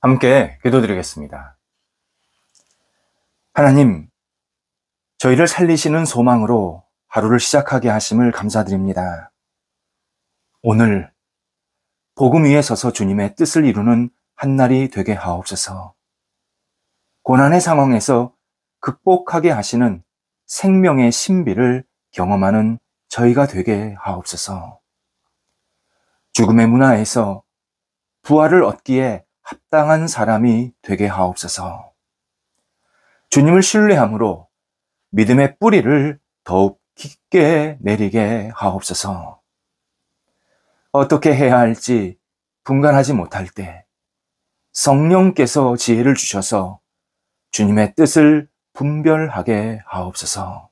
함께 기도드리겠습니다. 하나님, 저희를 살리시는 소망으로 하루를 시작하게 하심을 감사드립니다. 오늘 복음 위에 서서 주님의 뜻을 이루는 한날이 되게 하옵소서. 고난의 상황에서 극복하게 하시는 생명의 신비를 경험하는 저희가 되게 하옵소서. 죽음의 문화에서 부활을 얻기에 합당한 사람이 되게 하옵소서. 주님을 신뢰함으로 믿음의 뿌리를 더욱 깊게 내리게 하옵소서. 어떻게 해야 할지 분간하지 못할 때 성령께서 지혜를 주셔서 주님의 뜻을 분별하게 하옵소서.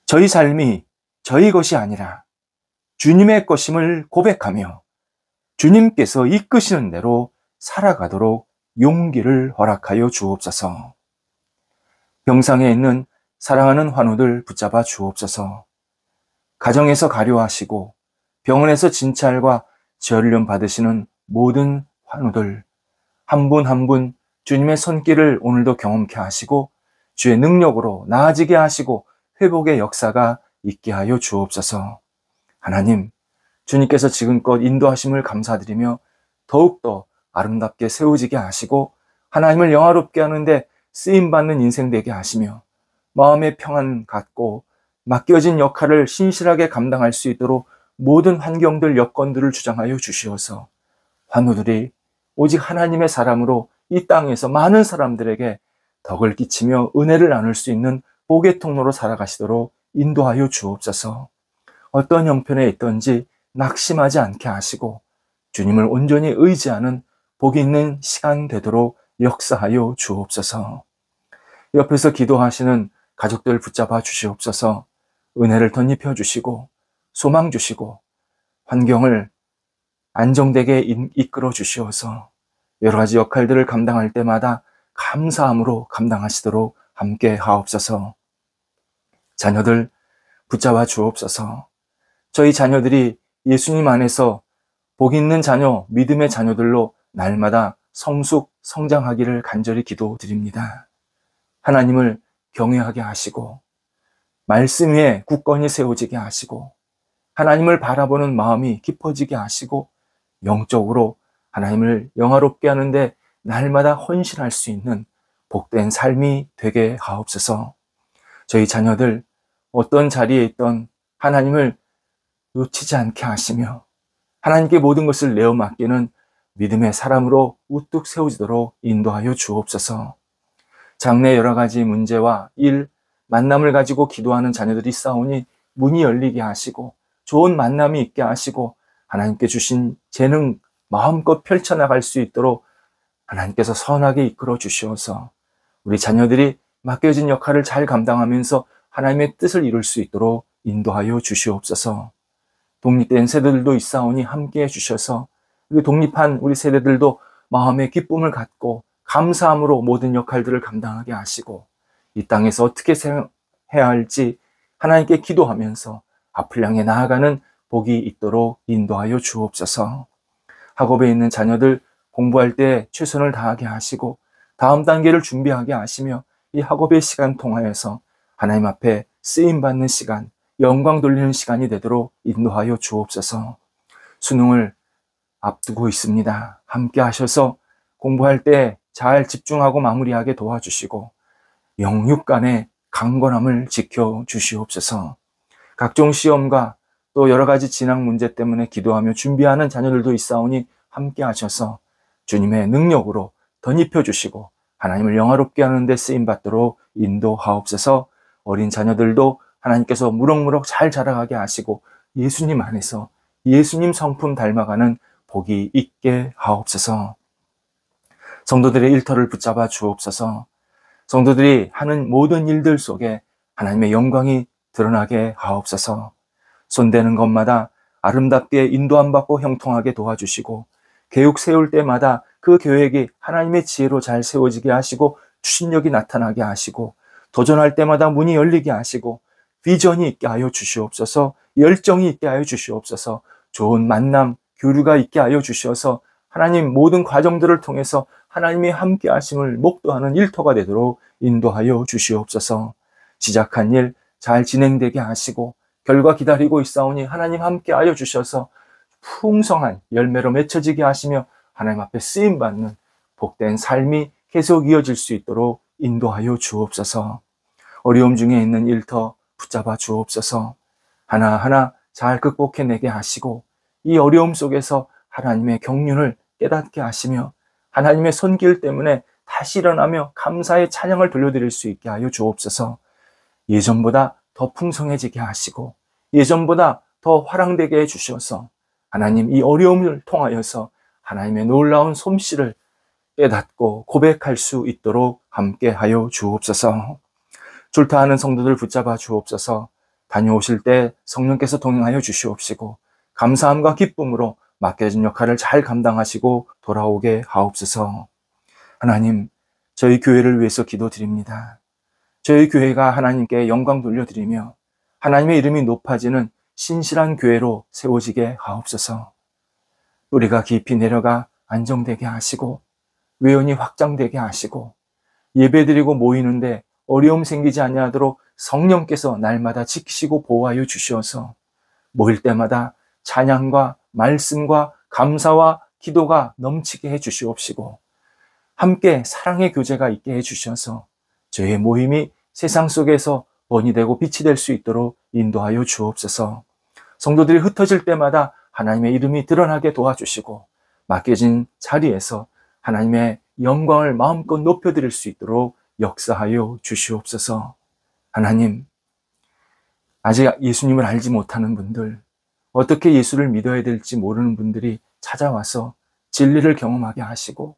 저희 삶이 저희 것이 아니라 주님의 것임을 고백하며 주님께서 이끄시는 대로 살아가도록 용기를 허락하여 주옵소서. 병상에 있는 사랑하는 환우들 붙잡아 주옵소서. 가정에서 가료하시고 병원에서 진찰과 재활련 받으시는 모든 환우들 한 분 한 분 주님의 손길을 오늘도 경험케 하시고 주의 능력으로 나아지게 하시고 회복의 역사가 있게 하여 주옵소서. 하나님, 주님께서 지금껏 인도하심을 감사드리며 더욱더 아름답게 세워지게 하시고 하나님을 영화롭게 하는데 쓰임받는 인생 되게 하시며 마음의 평안 갖고 맡겨진 역할을 신실하게 감당할 수 있도록 모든 환경들, 여건들을 주장하여 주시어서 환우들이 오직 하나님의 사람으로 이 땅에서 많은 사람들에게 덕을 끼치며 은혜를 나눌 수 있는 복의 통로로 살아가시도록 인도하여 주옵소서. 어떤 형편에 있든지 낙심하지 않게 하시고 주님을 온전히 의지하는 복이 있는 시간 되도록 역사하여 주옵소서. 옆에서 기도하시는 가족들 붙잡아 주시옵소서. 은혜를 덧입혀 주시고 소망 주시고 환경을 안정되게 이끌어 주시어서 여러 가지 역할들을 감당할 때마다 감사함으로 감당하시도록 함께 하옵소서. 자녀들 붙잡아 주옵소서. 저희 자녀들이 예수님 안에서 복 있는 자녀, 믿음의 자녀들로 날마다 성장하기를 간절히 기도드립니다. 하나님을 경외하게 하시고 말씀 위에 굳건히 세워지게 하시고 하나님을 바라보는 마음이 깊어지게 하시고 영적으로 하나님을 영화롭게 하는데 날마다 헌신할 수 있는 복된 삶이 되게 하옵소서. 저희 자녀들 어떤 자리에 있던 하나님을 놓치지 않게 하시며 하나님께 모든 것을 내어 맡기는 믿음의 사람으로 우뚝 세워지도록 인도하여 주옵소서. 장래 여러 가지 문제와 일, 만남을 가지고 기도하는 자녀들이 있사오니 문이 열리게 하시고 좋은 만남이 있게 하시고 하나님께 주신 재능 마음껏 펼쳐나갈 수 있도록 하나님께서 선하게 이끌어 주시어서 우리 자녀들이 맡겨진 역할을 잘 감당하면서 하나님의 뜻을 이룰 수 있도록 인도하여 주시옵소서. 독립된 세대들도 있사오니 함께해 주셔서 우리 독립한 우리 세대들도 마음의 기쁨을 갖고 감사함으로 모든 역할들을 감당하게 하시고 이 땅에서 어떻게 해야 할지 하나님께 기도하면서 앞을 향해 나아가는 복이 있도록 인도하여 주옵소서. 학업에 있는 자녀들 공부할 때 최선을 다하게 하시고 다음 단계를 준비하게 하시며 이 학업의 시간 통하여서 하나님 앞에 쓰임받는 시간, 영광 돌리는 시간이 되도록 인도하여 주옵소서. 수능을 앞두고 있습니다. 함께 하셔서 공부할 때 잘 집중하고 마무리하게 도와주시고 영육 간의 강건함을 지켜주시옵소서. 각종 시험과 또 여러 가지 진학 문제 때문에 기도하며 준비하는 자녀들도 있사오니 함께 하셔서 주님의 능력으로 덧입혀 주시고 하나님을 영화롭게 하는 데 쓰임받도록 인도하옵소서. 어린 자녀들도 하나님께서 무럭무럭 잘 자라가게 하시고 예수님 안에서 예수님 성품 닮아가는 복이 있게 하옵소서. 성도들의 일터를 붙잡아 주옵소서. 성도들이 하는 모든 일들 속에 하나님의 영광이 드러나게 하옵소서. 손대는 것마다 아름답게 인도함 받고 형통하게 도와주시고 계획 세울 때마다 그 계획이 하나님의 지혜로 잘 세워지게 하시고 추진력이 나타나게 하시고 도전할 때마다 문이 열리게 하시고 비전이 있게 하여 주시옵소서. 열정이 있게 하여 주시옵소서. 좋은 만남, 교류가 있게 하여 주셔서 하나님 모든 과정들을 통해서 하나님이 함께 하심을 목도하는 일터가 되도록 인도하여 주시옵소서. 시작한 일 잘 진행되게 하시고 결과 기다리고 있사오니 하나님 함께 하여 주셔서 풍성한 열매로 맺혀지게 하시며 하나님 앞에 쓰임받는 복된 삶이 계속 이어질 수 있도록 인도하여 주옵소서. 어려움 중에 있는 일터 붙잡아 주옵소서. 하나하나 잘 극복해내게 하시고 이 어려움 속에서 하나님의 경륜을 깨닫게 하시며 하나님의 손길 때문에 다시 일어나며 감사의 찬양을 돌려드릴 수 있게 하여 주옵소서. 예전보다 더 풍성해지게 하시고 예전보다 더 화랑되게 해주셔서 하나님 이 어려움을 통하여서 하나님의 놀라운 솜씨를 깨닫고 고백할 수 있도록 함께 하여 주옵소서. 출타하는 성도들 붙잡아 주옵소서. 다녀오실 때 성령께서 동행하여 주시옵시고 감사함과 기쁨으로 맡겨진 역할을 잘 감당하시고 돌아오게 하옵소서. 하나님, 저희 교회를 위해서 기도드립니다. 저희 교회가 하나님께 영광 돌려드리며 하나님의 이름이 높아지는 신실한 교회로 세워지게 하옵소서. 우리가 깊이 내려가 안정되게 하시고 외연이 확장되게 하시고 예배드리고 모이는데 어려움 생기지 아니하도록 성령께서 날마다 지키시고 보호하여 주시어서 모일 때마다 찬양과 말씀과 감사와 기도가 넘치게 해 주시옵시고 함께 사랑의 교제가 있게 해 주셔서 저희의 모임이 세상 속에서 번이 되고 빛이 될 수 있도록 인도하여 주옵소서. 성도들이 흩어질 때마다 하나님의 이름이 드러나게 도와주시고 맡겨진 자리에서 하나님의 영광을 마음껏 높여드릴 수 있도록 역사하여 주시옵소서. 하나님, 아직 예수님을 알지 못하는 분들, 어떻게 예수를 믿어야 될지 모르는 분들이 찾아와서 진리를 경험하게 하시고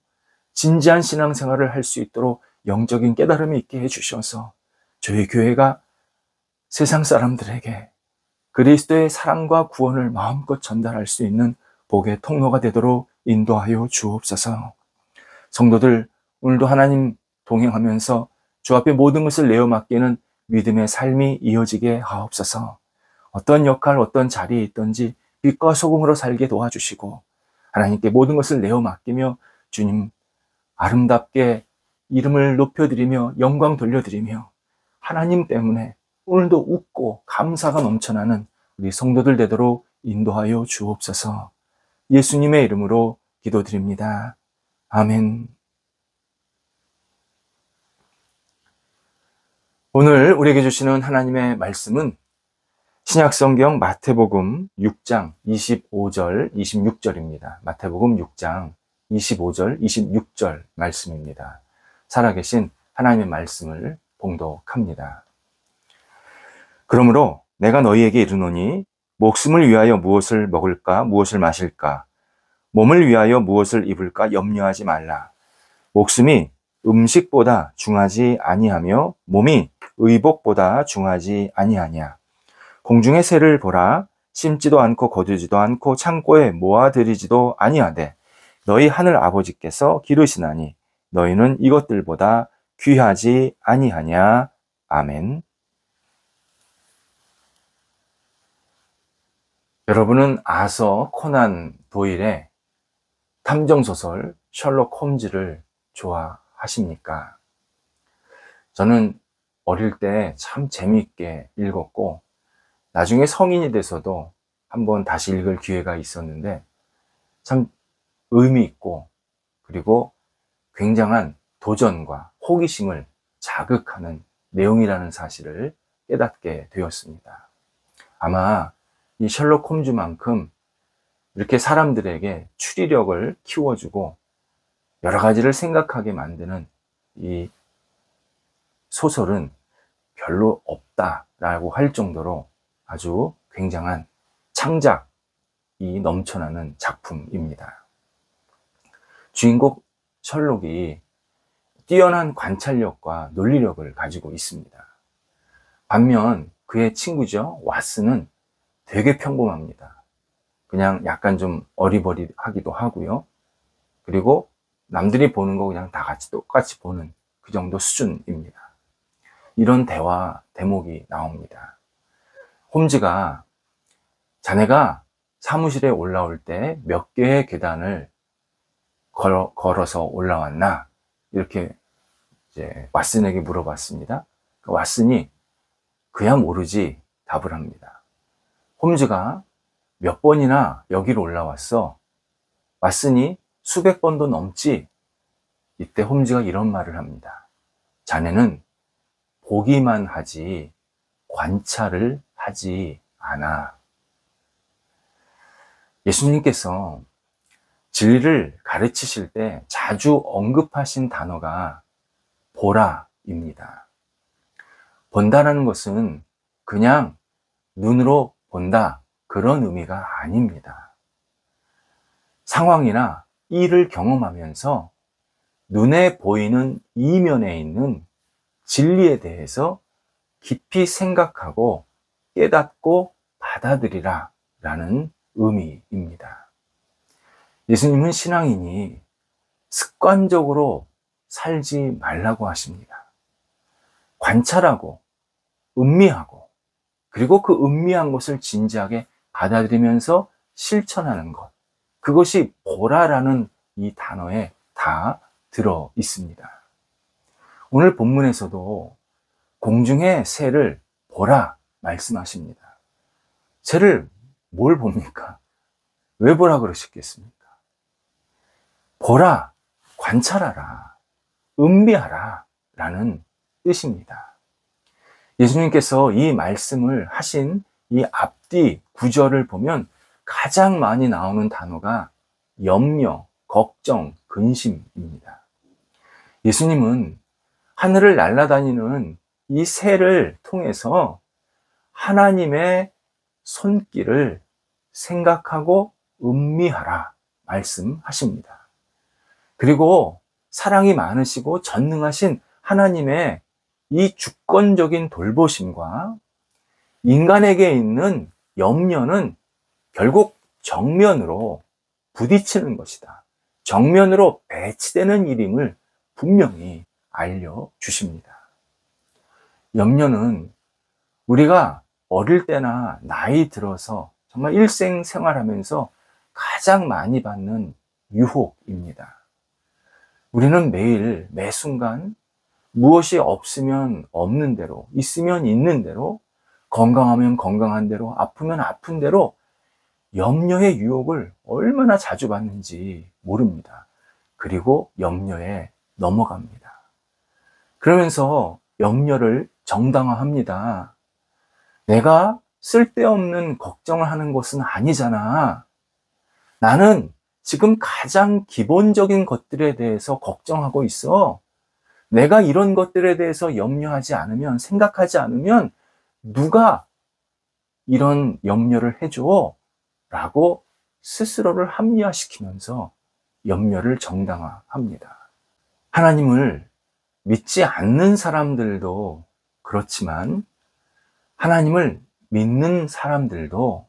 진지한 신앙생활을 할 수 있도록 영적인 깨달음이 있게 해주셔서 저희 교회가 세상 사람들에게 그리스도의 사랑과 구원을 마음껏 전달할 수 있는 복의 통로가 되도록 인도하여 주옵소서. 성도들, 오늘도 하나님 동행하면서 주 앞에 모든 것을 내어 맡기는 믿음의 삶이 이어지게 하옵소서. 어떤 역할, 어떤 자리에 있든지 빛과 소금으로 살게 도와주시고 하나님께 모든 것을 내어 맡기며 주님 아름답게 이름을 높여드리며 영광 돌려드리며 하나님 때문에 오늘도 웃고 감사가 넘쳐나는 우리 성도들 되도록 인도하여 주옵소서. 예수님의 이름으로 기도드립니다. 아멘. 오늘 우리에게 주시는 하나님의 말씀은 신약성경 마태복음 6장 25절, 26절입니다. 마태복음 6장 25절, 26절 말씀입니다. 살아계신 하나님의 말씀을 봉독합니다. 그러므로 내가 너희에게 이르노니 목숨을 위하여 무엇을 먹을까, 무엇을 마실까, 몸을 위하여 무엇을 입을까 염려하지 말라. 목숨이 음식보다 중하지 아니하며 몸이 의복보다 중하지 아니하냐. 공중의 새를 보라. 심지도 않고 거두지도 않고 창고에 모아들이지도 아니하되 너희 하늘 아버지께서 기르시나니 너희는 이것들보다 귀하지 아니하냐. 아멘. 여러분은 아서 코난 도일의 탐정소설 셜록 홈즈를 좋아하십니까? 저는 어릴 때 참 재미있게 읽었고 나중에 성인이 돼서도 한번 다시 읽을 기회가 있었는데 참 의미 있고 그리고 굉장한 도전과 호기심을 자극하는 내용이라는 사실을 깨닫게 되었습니다. 아마 이 셜록 홈즈만큼 이렇게 사람들에게 추리력을 키워주고 여러 가지를 생각하게 만드는 이 소설은 별로 없다라고 할 정도로 아주 굉장한 창작이 넘쳐나는 작품입니다. 주인공 셜록이 뛰어난 관찰력과 논리력을 가지고 있습니다. 반면 그의 친구죠, 왓슨은 되게 평범합니다. 그냥 약간 좀 어리버리하기도 하고요. 그리고 남들이 보는 거 그냥 다 같이 똑같이 보는 그 정도 수준입니다. 이런 대화 대목이 나옵니다. 홈즈가 자네가 사무실에 올라올 때 몇 개의 계단을 걸어서 올라왔나? 이렇게 이제 왓슨에게 물어봤습니다. 왓슨이 그야 모르지 답을 합니다. 홈즈가 몇 번이나 여기로 올라왔어? 왓슨이 수백 번도 넘지? 이때 홈즈가 이런 말을 합니다. 자네는 보기만 하지 관찰을 하지 않아. 예수님께서 진리를 가르치실 때 자주 언급하신 단어가 보라입니다. 본다라는 것은 그냥 눈으로 본다, 그런 의미가 아닙니다. 상황이나 일을 경험하면서 눈에 보이는 이면에 있는 진리에 대해서 깊이 생각하고 깨닫고 받아들이라 라는 의미입니다. 예수님은 신앙인이 습관적으로 살지 말라고 하십니다. 관찰하고 음미하고 그리고 그 음미한 것을 진지하게 받아들이면서 실천하는 것, 그것이 보라라는 이 단어에 다 들어 있습니다. 오늘 본문에서도 공중의 새를 보라 말씀하십니다. 새를 뭘 봅니까? 왜 보라 그러셨겠습니까? 보라, 관찰하라, 음미하라 라는 뜻입니다. 예수님께서 이 말씀을 하신 이 앞뒤 구절을 보면 가장 많이 나오는 단어가 염려, 걱정, 근심입니다. 예수님은 하늘을 날아다니는 이 새를 통해서 하나님의 손길을 생각하고 음미하라 말씀하십니다. 그리고 사랑이 많으시고 전능하신 하나님의 이 주권적인 돌보심과 인간에게 있는 염려는 결국 정면으로 부딪히는 것이다. 정면으로 배치되는 일임을 분명히 알려주십니다. 염려는 우리가 어릴 때나 나이 들어서 정말 일생생활하면서 가장 많이 받는 유혹입니다. 우리는 매일 매 순간 무엇이 없으면 없는 대로, 있으면 있는 대로, 건강하면 건강한 대로, 아프면 아픈 대로 염려의 유혹을 얼마나 자주 받는지 모릅니다. 그리고 염려에 넘어갑니다. 그러면서 염려를 정당화합니다. 내가 쓸데없는 걱정을 하는 것은 아니잖아. 나는 지금 가장 기본적인 것들에 대해서 걱정하고 있어. 내가 이런 것들에 대해서 염려하지 않으면, 생각하지 않으면 누가 이런 염려를 해줘? 라고 스스로를 합리화시키면서 염려를 정당화합니다. 하나님을 믿지 않는 사람들도 그렇지만 하나님을 믿는 사람들도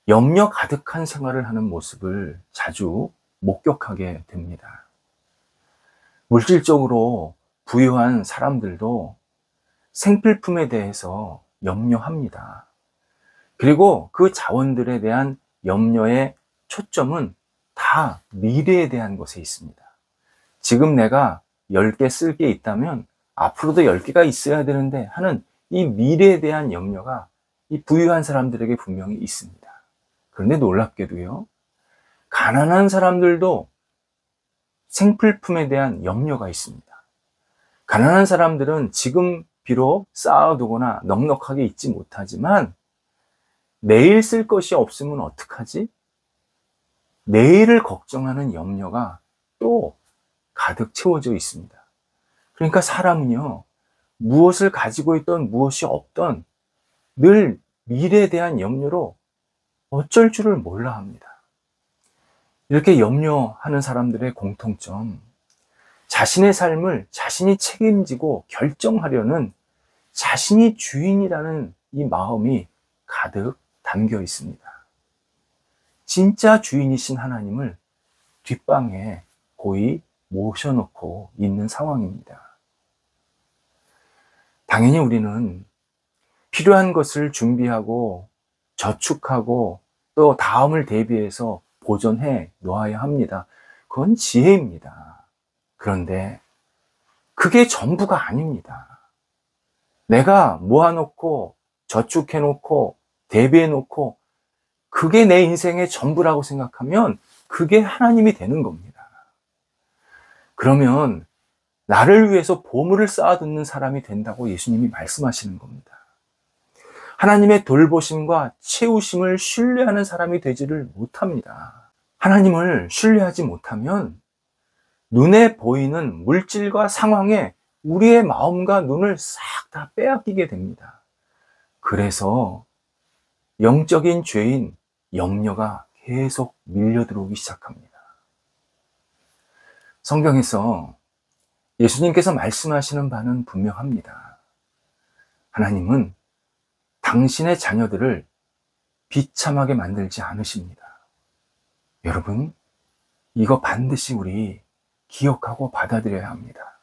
염려 가득한 생활을 하는 모습을 자주 목격하게 됩니다. 물질적으로 부유한 사람들도 생필품에 대해서 염려합니다. 그리고 그 자원들에 대한 염려의 초점은 다 미래에 대한 것에 있습니다. 지금 내가 10개 쓸 게 있다면 앞으로도 10개가 있어야 되는데 하는 이 미래에 대한 염려가 이 부유한 사람들에게 분명히 있습니다. 그런데 놀랍게도요, 가난한 사람들도 생필품에 대한 염려가 있습니다. 가난한 사람들은 지금 비록 쌓아두거나 넉넉하게 있지 못하지만 내일 쓸 것이 없으면 어떡하지? 내일을 걱정하는 염려가 또 가득 채워져 있습니다. 그러니까 사람은요, 무엇을 가지고 있던 무엇이 없던 늘 미래에 대한 염려로 어쩔 줄을 몰라 합니다. 이렇게 염려하는 사람들의 공통점, 자신의 삶을 자신이 책임지고 결정하려는 자신이 주인이라는 이 마음이 가득 담겨 있습니다. 진짜 주인이신 하나님을 뒷방에 고이 모셔놓고 있는 상황입니다. 당연히 우리는 필요한 것을 준비하고 저축하고 또 다음을 대비해서 보존해 놓아야 합니다. 그건 지혜입니다. 그런데 그게 전부가 아닙니다. 내가 모아놓고 저축해놓고 대비해놓고 그게 내 인생의 전부라고 생각하면 그게 하나님이 되는 겁니다. 그러면 나를 위해서 보물을 쌓아두는 사람이 된다고 예수님이 말씀하시는 겁니다. 하나님의 돌보심과 채우심을 신뢰하는 사람이 되지를 못합니다. 하나님을 신뢰하지 못하면 눈에 보이는 물질과 상황에 우리의 마음과 눈을 싹 다 빼앗기게 됩니다. 그래서 영적인 죄인 염려가 계속 밀려들어오기 시작합니다. 성경에서 예수님께서 말씀하시는 바는 분명합니다. 하나님은 당신의 자녀들을 비참하게 만들지 않으십니다. 여러분, 이거 반드시 우리 기억하고 받아들여야 합니다.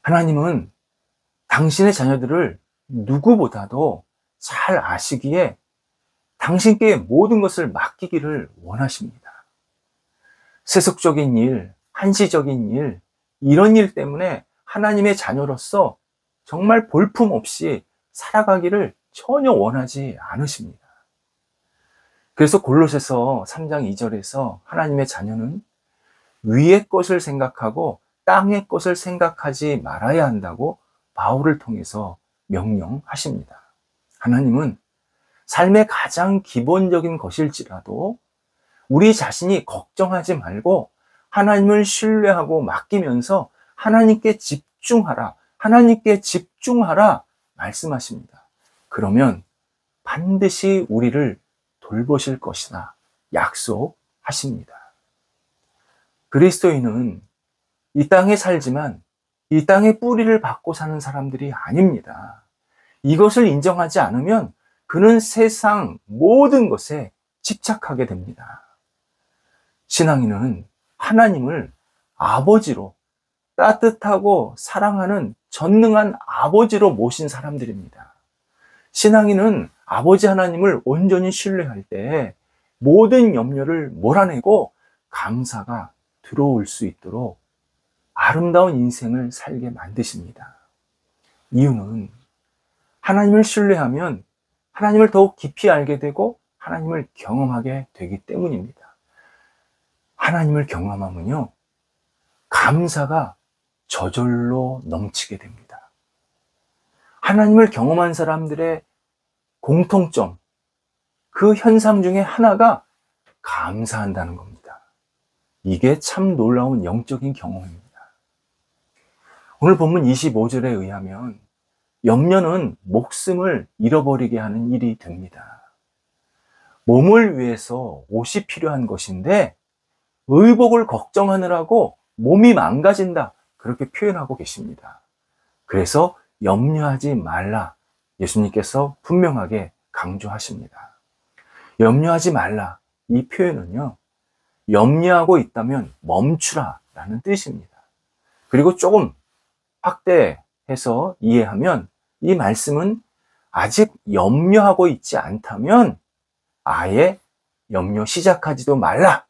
하나님은 당신의 자녀들을 누구보다도 잘 아시기에 당신께 모든 것을 맡기기를 원하십니다. 세속적인 일, 한시적인 일, 이런 일 때문에 하나님의 자녀로서 정말 볼품없이 살아가기를 전혀 원하지 않으십니다. 그래서 골로새서 3장 2절에서 하나님의 자녀는 위의 것을 생각하고 땅의 것을 생각하지 말아야 한다고 바울을 통해서 명령하십니다. 하나님은 삶의 가장 기본적인 것일지라도 우리 자신이 걱정하지 말고 하나님을 신뢰하고 맡기면서 하나님께 집중하라 말씀하십니다. 그러면 반드시 우리를 돌보실 것이다 약속하십니다. 그리스도인은 이 땅에 살지만 이 땅의 뿌리를 받고 사는 사람들이 아닙니다. 이것을 인정하지 않으면 그는 세상 모든 것에 집착하게 됩니다. 신앙인은 하나님을 아버지로, 따뜻하고 사랑하는 전능한 아버지로 모신 사람들입니다. 신앙인은 아버지 하나님을 온전히 신뢰할 때 모든 염려를 몰아내고 감사가 들어올 수 있도록 아름다운 인생을 살게 만드십니다. 이유는 하나님을 신뢰하면 하나님을 더욱 깊이 알게 되고 하나님을 경험하게 되기 때문입니다. 하나님을 경험하면요, 감사가 저절로 넘치게 됩니다. 하나님을 경험한 사람들의 공통점, 그 현상 중에 하나가 감사한다는 겁니다. 이게 참 놀라운 영적인 경험입니다. 오늘 본문 25절에 의하면 염려는 목숨을 잃어버리게 하는 일이 됩니다. 몸을 위해서 옷이 필요한 것인데 의복을 걱정하느라고 몸이 망가진다, 그렇게 표현하고 계십니다. 그래서 염려하지 말라, 예수님께서 분명하게 강조하십니다. 염려하지 말라, 이 표현은요, 염려하고 있다면 멈추라 라는 뜻입니다. 그리고 조금 확대해서 이해하면 이 말씀은 아직 염려하고 있지 않다면 아예 염려 시작하지도 말라,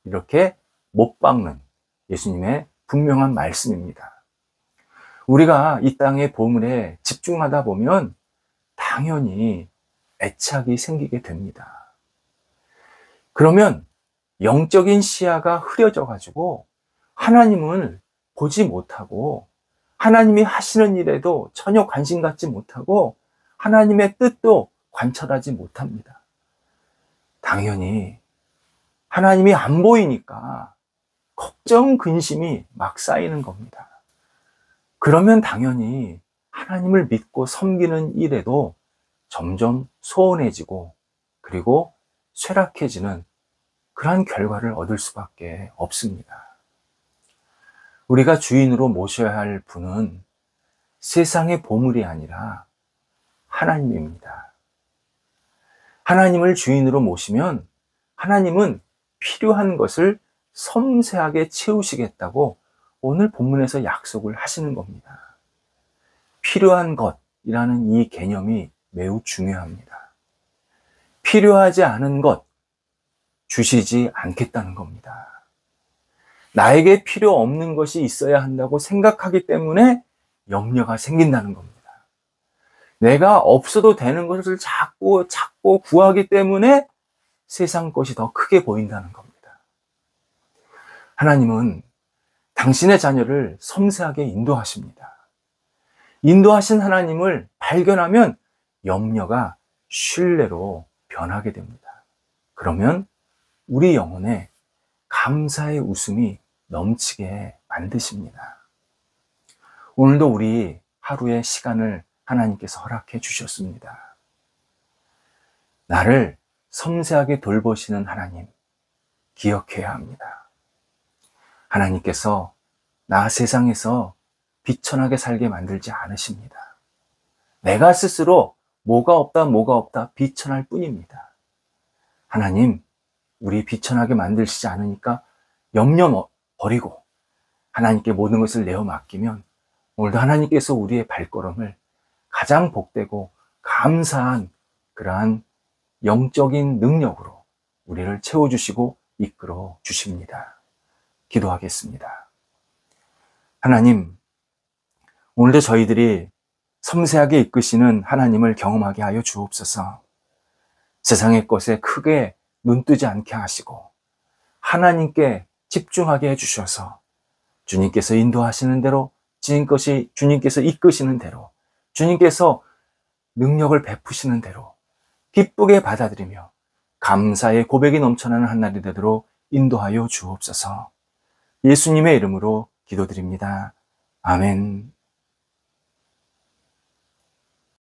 이렇게 못 박는 예수님의 분명한 말씀입니다. 우리가 이 땅의 보물에 집중하다 보면 당연히 애착이 생기게 됩니다. 그러면 영적인 시야가 흐려져 가지고 하나님을 보지 못하고 하나님이 하시는 일에도 전혀 관심 갖지 못하고 하나님의 뜻도 관철하지 못합니다. 당연히 하나님이 안 보이니까 걱정, 근심이 막 쌓이는 겁니다. 그러면 당연히 하나님을 믿고 섬기는 일에도 점점 소원해지고 그리고 쇠락해지는 그러한 결과를 얻을 수밖에 없습니다. 우리가 주인으로 모셔야 할 분은 세상의 보물이 아니라 하나님입니다. 하나님을 주인으로 모시면 하나님은 필요한 것을 섬세하게 채우시겠다고 오늘 본문에서 약속을 하시는 겁니다. 필요한 것이라는 이 개념이 매우 중요합니다. 필요하지 않은 것 주시지 않겠다는 겁니다. 나에게 필요 없는 것이 있어야 한다고 생각하기 때문에 염려가 생긴다는 겁니다. 내가 없어도 되는 것을 자꾸 찾고 구하기 때문에 세상 것이 더 크게 보인다는 겁니다. 하나님은 당신의 자녀를 섬세하게 인도하십니다. 인도하신 하나님을 발견하면 염려가 신뢰로 변하게 됩니다. 그러면 우리 영혼에 감사의 웃음이 넘치게 만드십니다. 오늘도 우리 하루의 시간을 하나님께서 허락해 주셨습니다. 나를 섬세하게 돌보시는 하나님 기억해야 합니다. 하나님께서 나 세상에서 비천하게 살게 만들지 않으십니다. 내가 스스로 뭐가 없다 비천할 뿐입니다. 하나님, 우리 비천하게 만들시지 않으니까 염려 버리고 하나님께 모든 것을 내어 맡기면 오늘도 하나님께서 우리의 발걸음을 가장 복되고 감사한 그러한 영적인 능력으로 우리를 채워주시고 이끌어 주십니다. 기도하겠습니다. 하나님, 오늘도 저희들이 섬세하게 이끄시는 하나님을 경험하게 하여 주옵소서. 세상의 것에 크게 눈뜨지 않게 하시고 하나님께 집중하게 해주셔서 주님께서 인도하시는 대로 주님께서 이끄시는 대로 주님께서 능력을 베푸시는 대로 기쁘게 받아들이며 감사의 고백이 넘쳐나는 한날이 되도록 인도하여 주옵소서. 예수님의 이름으로 기도드립니다. 아멘.